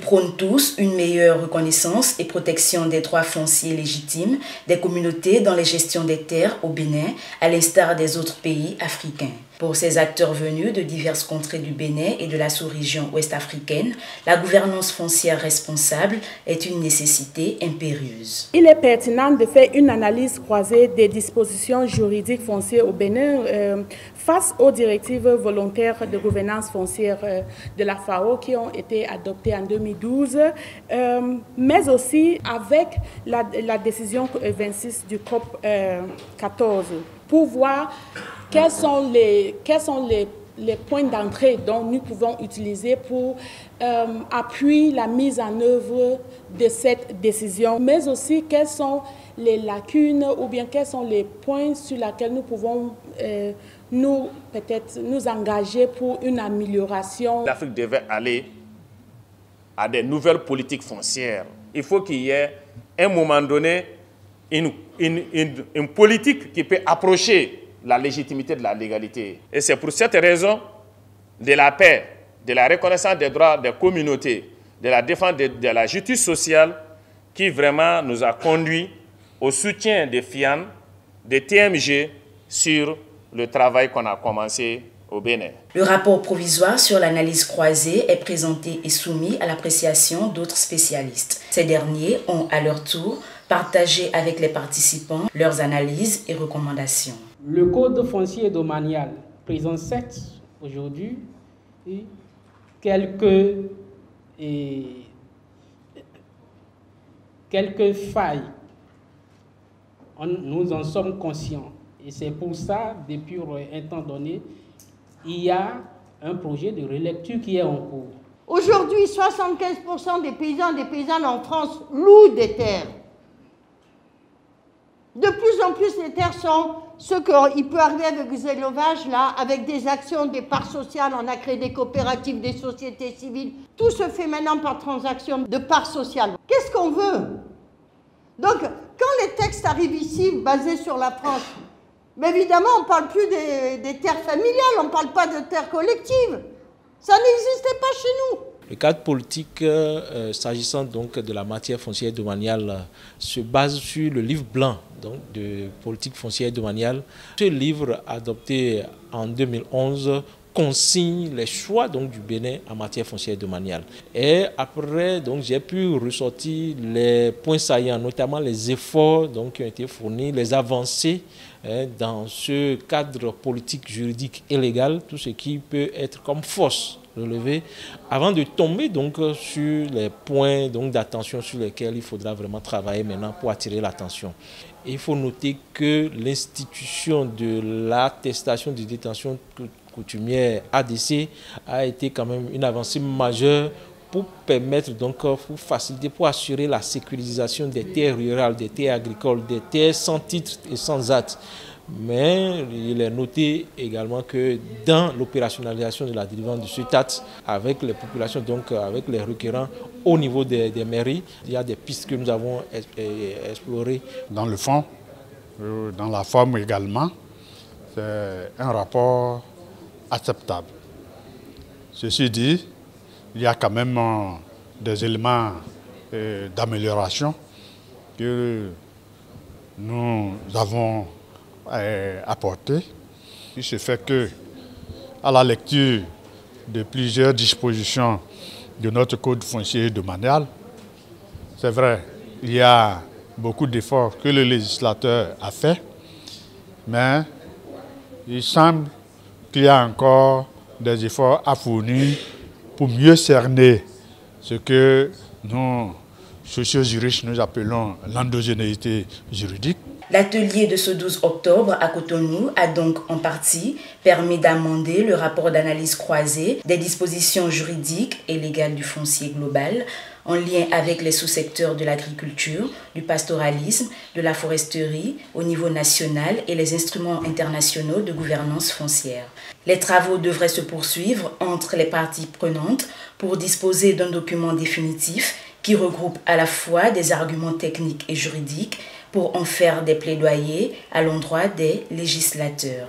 prônent tous une meilleure reconnaissance et protection des droits fonciers légitimes des communautés dans les gestions des terres au Bénin, à l'instar des autres pays africains. Pour ces acteurs venus de diverses contrées du Bénin et de la sous-région ouest-africaine, la gouvernance foncière responsable est une nécessité impérieuse. Il est pertinent de faire une analyse croisée des dispositions juridiques foncières au Bénin face aux directives volontaires de gouvernance foncière de la FAO qui ont été adoptées en 2012, mais aussi avec la décision 26 du COP 14 pour voir quels sont les points d'entrée dont nous pouvons utiliser pour appuyer la mise en œuvre de cette décision, mais aussi quelles sont les lacunes ou bien quels sont les points sur lesquels nous pouvons nous engager pour une amélioration. L'Afrique devait aller à des nouvelles politiques foncières. Il faut qu'il y ait, à un moment donné, une politique qui peut approcher la légitimité de la légalité. Et c'est pour cette raison de la paix, de la reconnaissance des droits des communautés, de la défense de la justice sociale qui vraiment nous a conduit au soutien des FIAN, des TMG sur le travail qu'on a commencé au Bénin. Le rapport provisoire sur l'analyse croisée est présenté et soumis à l'appréciation d'autres spécialistes. Ces derniers ont à leur tour partagé avec les participants leurs analyses et recommandations. Le code foncier domanial présente certes aujourd'hui quelques failles. Nous en sommes conscients. Et c'est pour ça, depuis un temps donné, il y a un projet de relecture qui est en cours. Aujourd'hui, 75% des paysans et des paysannes en France louent des terres. De plus en plus, les terres sont ce qu'il peut arriver avec les élevages, là, avec des actions, des parts sociales. On a créé des coopératives, des sociétés civiles. Tout se fait maintenant par transaction de parts sociales. Qu'est-ce qu'on veut? Donc, quand les textes arrivent ici, basés sur la France, mais évidemment, on ne parle plus des terres familiales, on ne parle pas de terres collectives. Ça n'existait pas chez nous. Le cadre politique, s'agissant donc de la matière foncière domaniale, se base sur le livre blanc donc, de politique foncière domaniale. Ce livre, adopté en 2011, consigne les choix donc, du Bénin en matière foncière domaniale. Et après, j'ai pu ressortir les points saillants, notamment les efforts donc, qui ont été fournis, les avancées dans ce cadre politique, juridique et légal, tout ce qui peut être comme force relevée, avant de tomber donc, sur les points d'attention sur lesquels il faudra vraiment travailler maintenant pour attirer l'attention. Il faut noter que l'institution de l'attestation de détention coutumière ADC a été quand même une avancée majeure pour permettre, pour faciliter, pour assurer la sécurisation des terres rurales, des terres agricoles, des terres sans titre et sans acte. Mais il est noté également que dans l'opérationnalisation de la délivrance de ce acte, avec les populations, avec les requérants au niveau des mairies, il y a des pistes que nous avons explorées. Dans le fond, dans la forme également, c'est un rapport acceptable. Ceci dit, il y a quand même des éléments d'amélioration que nous avons apportés. Il se fait que, à la lecture de plusieurs dispositions de notre code foncier domanial, c'est vrai, il y a beaucoup d'efforts que le législateur a fait, mais il semble qu'il y a encore des efforts à fournir pour mieux cerner ce que nous, sociojuristes, nous appelons l'endogénéité juridique. L'atelier de ce 12 octobre à Cotonou a donc en partie permis d'amender le rapport d'analyse croisée des dispositions juridiques et légales du foncier global en lien avec les sous-secteurs de l'agriculture, du pastoralisme, de la foresterie au niveau national et les instruments internationaux de gouvernance foncière. Les travaux devraient se poursuivre entre les parties prenantes pour disposer d'un document définitif qui regroupe à la fois des arguments techniques et juridiques pour en faire des plaidoyers à l'endroit des législateurs.